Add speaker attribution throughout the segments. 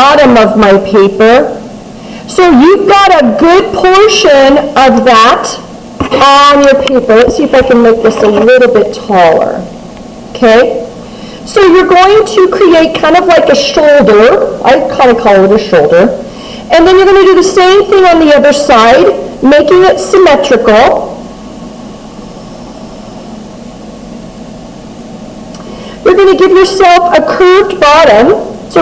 Speaker 1: bottom of my paper. So you've got a good portion of that on your paper. Let's see if I can make this a little bit taller. Okay? So you're going to create kind of like a shoulder. I kind of call it a shoulder. And then you're going to do the same thing on the other side, making it symmetrical. You're going to give yourself a curved bottom. So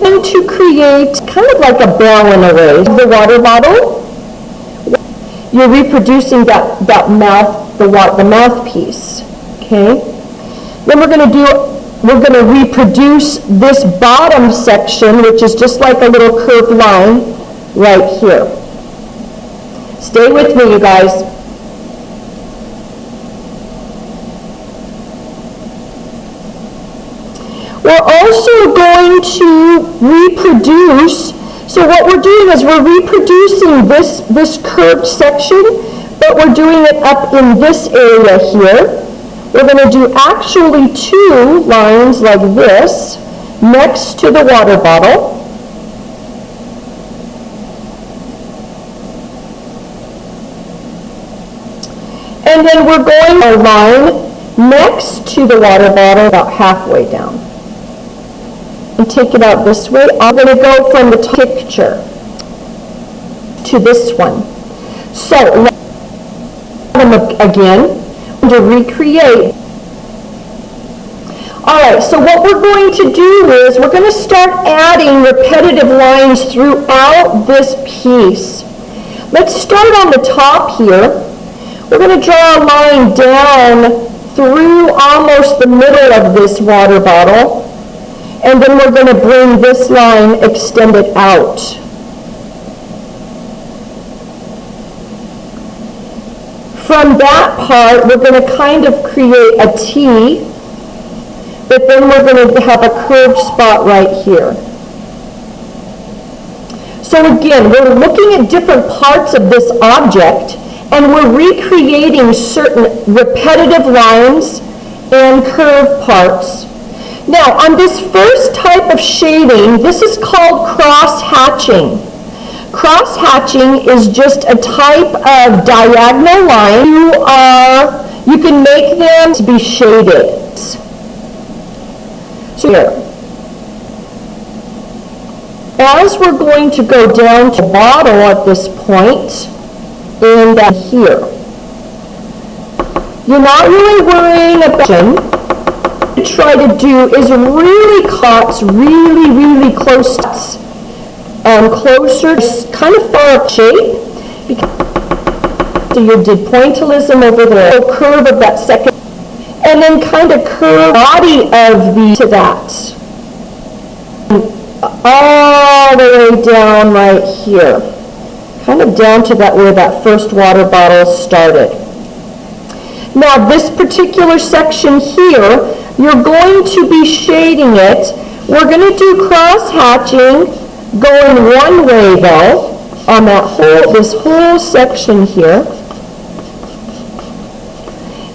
Speaker 1: and to create kind of like a bell in a way. The water bottle, you're reproducing that mouth, the mouthpiece. Okay? Then we're going to reproduce this bottom section, which is just like a little curved line right here. Stay with me, you guys. We're also going to reproduce, so what we're doing is we're reproducing this curved section, but we're doing it up in this area here. We're going to do actually 2 lines like this next to the water bottle. And then we're going a line next to the water bottle about halfway down. And take it out this way. I'm going to go from the top picture to this one. So, again, to recreate. Alright, so what we're going to do is we're going to start adding repetitive lines throughout this piece. Let's start on the top here. We're going to draw a line down through almost the middle of this water bottle, and then we're going to bring this line extended out. From that part, we're going to kind of create a T, but then we're going to have a curved spot right here. So again, we're looking at different parts of this object, and we're recreating certain repetitive lines and curved parts. Now, on this first type of shading, this is called cross-hatching. Cross-hatching is just a type of diagonal line. You can make them to be shaded. So here, as we're going to go down to the bottle at this point, and here, you're not really worrying about what you try to do is really cut really close closer, kind of far up shape, because you did pointillism over there, so curve of that second, and then kind of curve body of the to that, all the way down right here, kind of down to that where that first water bottle started. Now this particular section here, you're going to be shading it. We're going to do cross-hatching, going one way though, on this whole section here.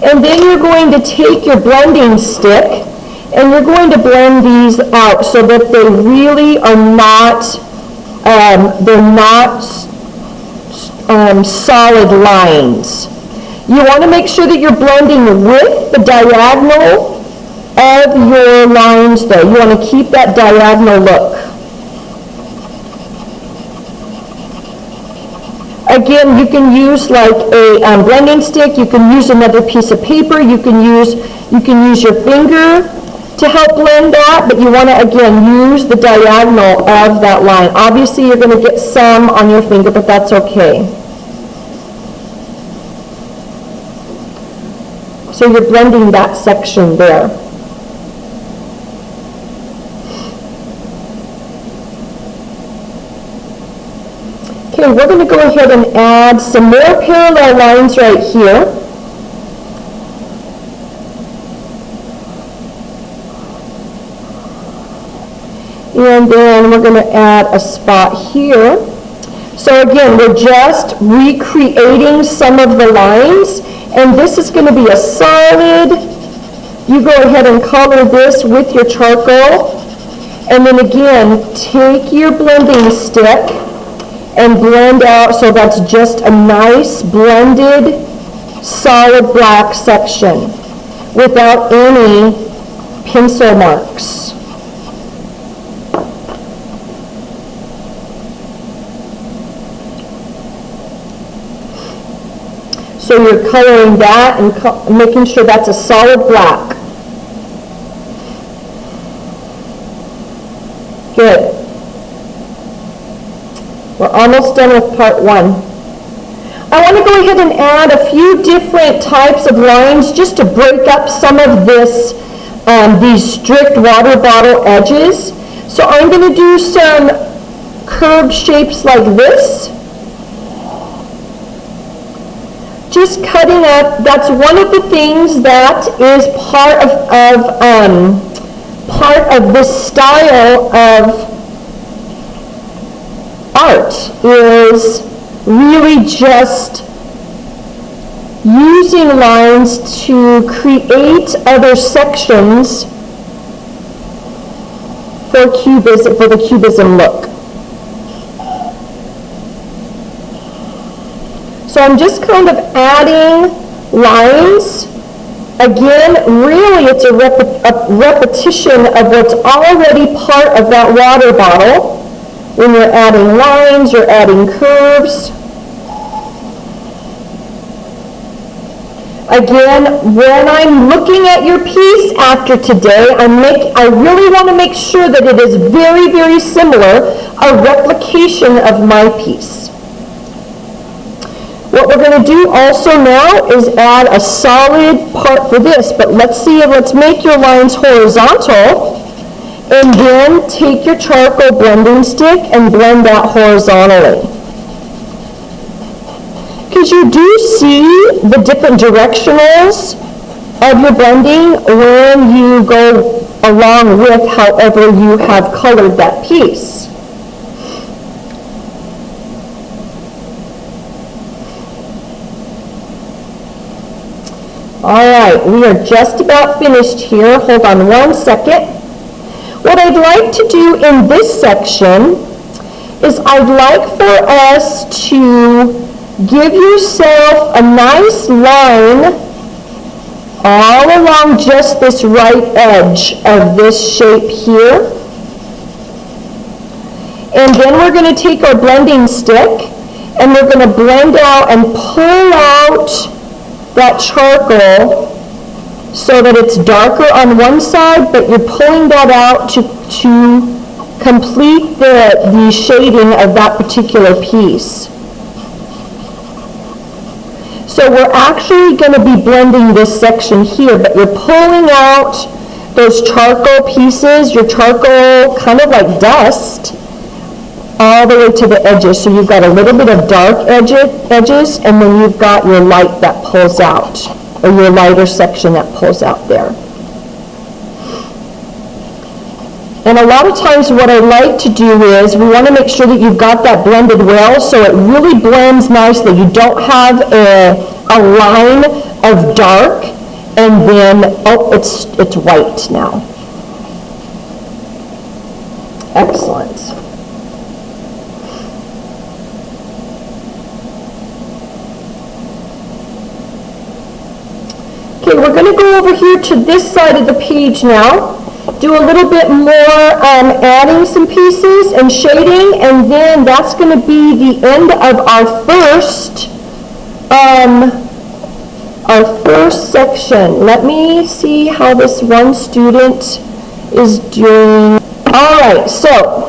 Speaker 1: And then you're going to take your blending stick and you're going to blend these out so that they really are not, solid lines. You want to make sure that you're blending with the diagonal of your lines though. You want to keep that diagonal look. Again, you can use like a blending stick, you can use another piece of paper, you can use your finger to help blend that, but you want to again use the diagonal of that line. Obviously you're going to get some on your finger, but that's okay. So you're blending that section there. Okay, we're going to go ahead and add some more parallel lines right here. And then we're going to add a spot here. So again, we're just recreating some of the lines, and this is going to be a solid. You go ahead and color this with your charcoal. And then again, take your blending stick and blend out so that's just a nice blended solid black section without any pencil marks. So you're coloring that and making sure that's a solid black. Good. We're almost done with part 1. I want to go ahead and add a few different types of lines just to break up some of this, these strict water bottle edges. So I'm going to do some curved shapes like this. Just cutting up, that's one of the things that is part of this style of art, is really just using lines to create other sections for the cubism look. So I'm just kind of adding lines. Again, really it's a repetition of what's already part of that water bottle. When you're adding lines, you're adding curves. Again, when I'm looking at your piece after today, I really want to make sure that it is very, very similar, a replication of my piece. What we're going to do also now is add a solid part for this, but let's make your lines horizontal, and then take your charcoal blending stick and blend that horizontally. Because you do see the different directionals of your blending when you go along with however you have colored that piece. All right, we are just about finished here. Hold on one second. What I'd like to do in this section is I'd like for us to give yourself a nice line all along just this right edge of this shape here. And then we're going to take our blending stick and we're going to blend out and pull out that charcoal so that it's darker on one side, but you're pulling that out to complete the shading of that particular piece. So we're actually going to be blending this section here, but you're pulling out those charcoal pieces, your charcoal kind of like dust, all the way to the edges. So you've got a little bit of dark edges, and then you've got your light that pulls out, or your lighter section that pulls out there. And a lot of times what I like to do is we want to make sure that you've got that blended well so it really blends nicely. You don't have a line of dark and then, oh, it's white now. Excellent. Okay, we're going to go over here to this side of the page now, do a little bit more adding some pieces and shading, and then that's going to be the end of our first section. Let me see how this one student is doing. All right, so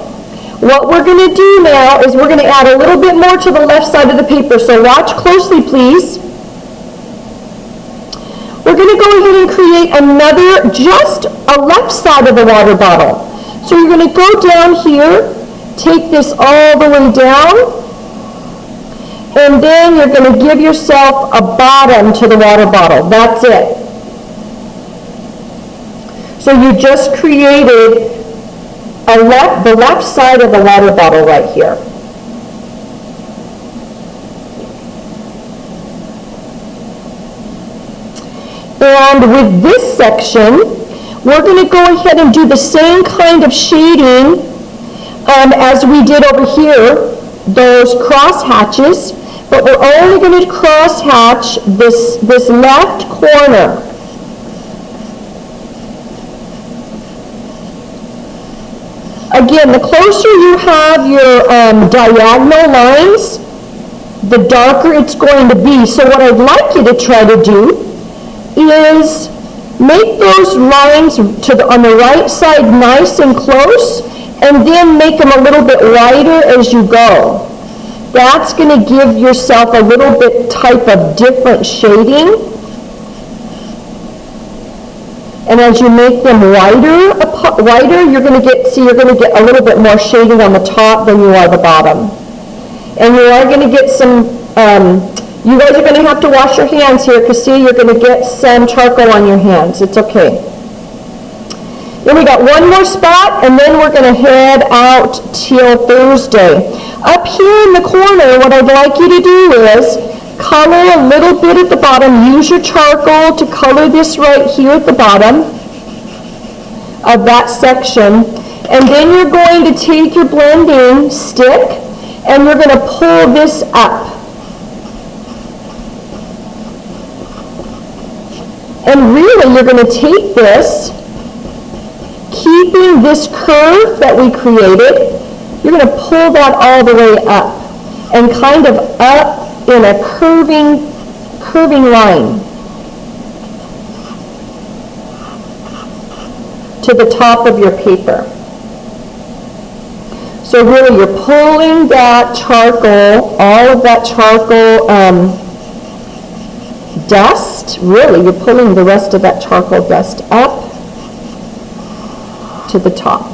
Speaker 1: what we're going to do now is we're going to add a little bit more to the left side of the paper, so watch closely, please. We're going to go ahead and create another, just a left side of the water bottle. So you're going to go down here, take this all the way down, and then you're going to give yourself a bottom to the water bottle. That's it. So you just created the left side of the water bottle right here. And with this section, We're going to go ahead and do the same kind of shading as we did over here, those cross hatches, but we're only going to cross hatch this left corner. Again, the closer you have your diagonal lines, the darker it's going to be. So what I'd like you to try to do is make those lines on the right side nice and close, and then make them a little bit lighter as you go. That's going to give yourself a little bit type of different shading. And as you make them wider, you're going to get a little bit more shading on the top than you are the bottom. And you are going to get some, you guys are going to have to wash your hands here, because see, you're going to get some charcoal on your hands. It's okay. Then we got one more spot, and then we're going to head out till Thursday. Up here in the corner, what I'd like you to do is color a little bit at the bottom. Use your charcoal to color this right here at the bottom of that section. And then you're going to take your blending stick and you're going to pull this up. And really, you're going to take this, keeping this curve that we created, you're going to pull that all the way up and kind of up in a curving line to the top of your paper. So really, you're pulling that charcoal, all of that charcoal dust, really, you're pulling the rest of that charcoal dust up to the top.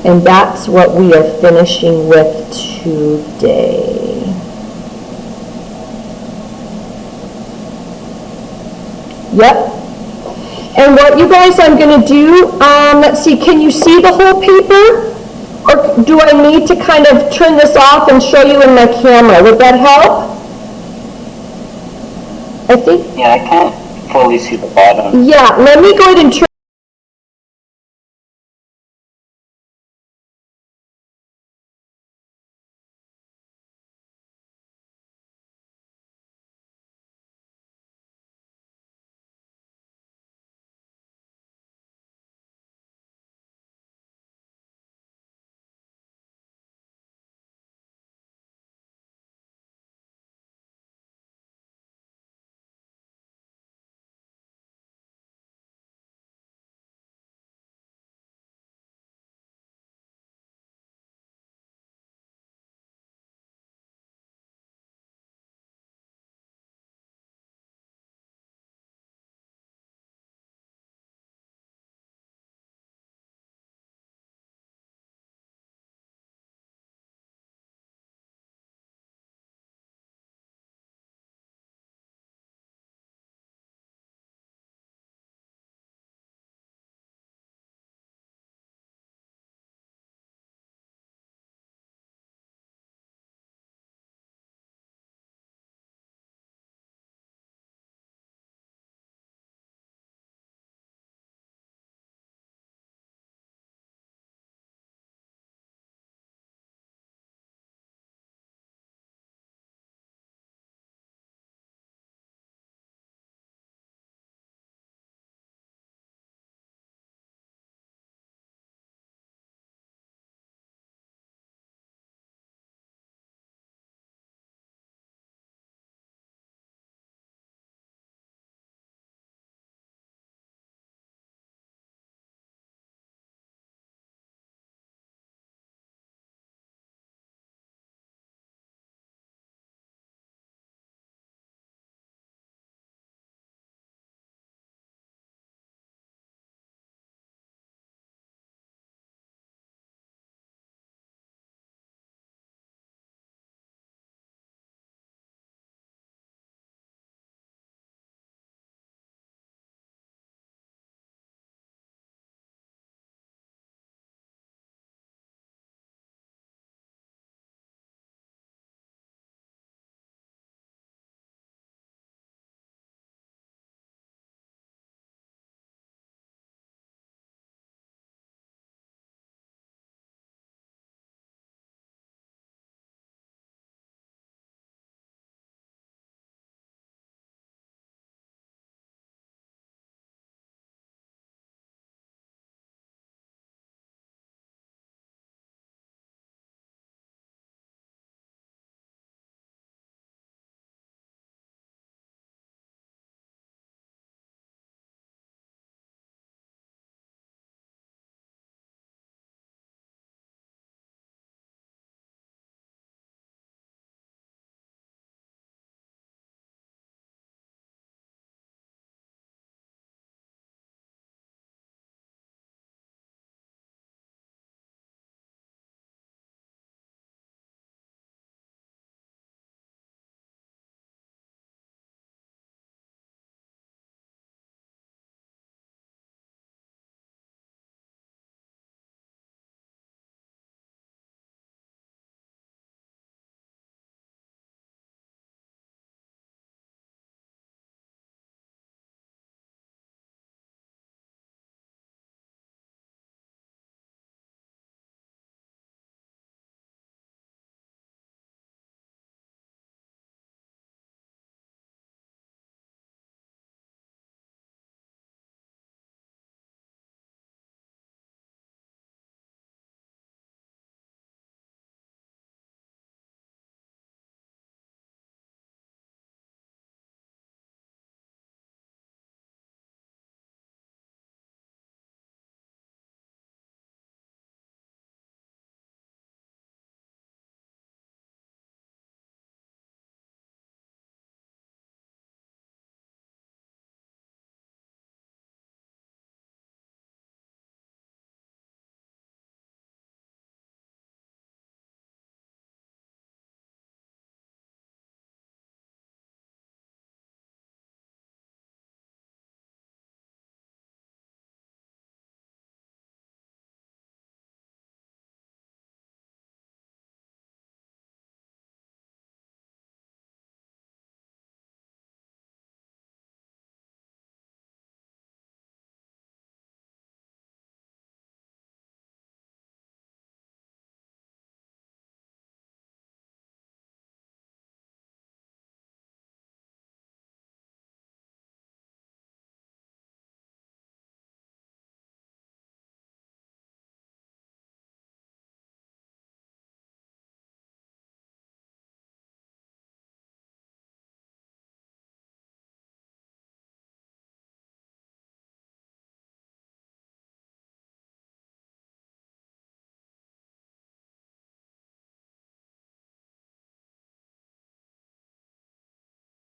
Speaker 1: And that's what we are finishing with today. Yep. And what you guys, I'm going to do, let's see, can you see the whole paper? Or do I need to kind of turn this off and show you in my camera? Would that help? I think.
Speaker 2: Yeah, I can't fully see the bottom.
Speaker 1: Yeah, let me go ahead and turn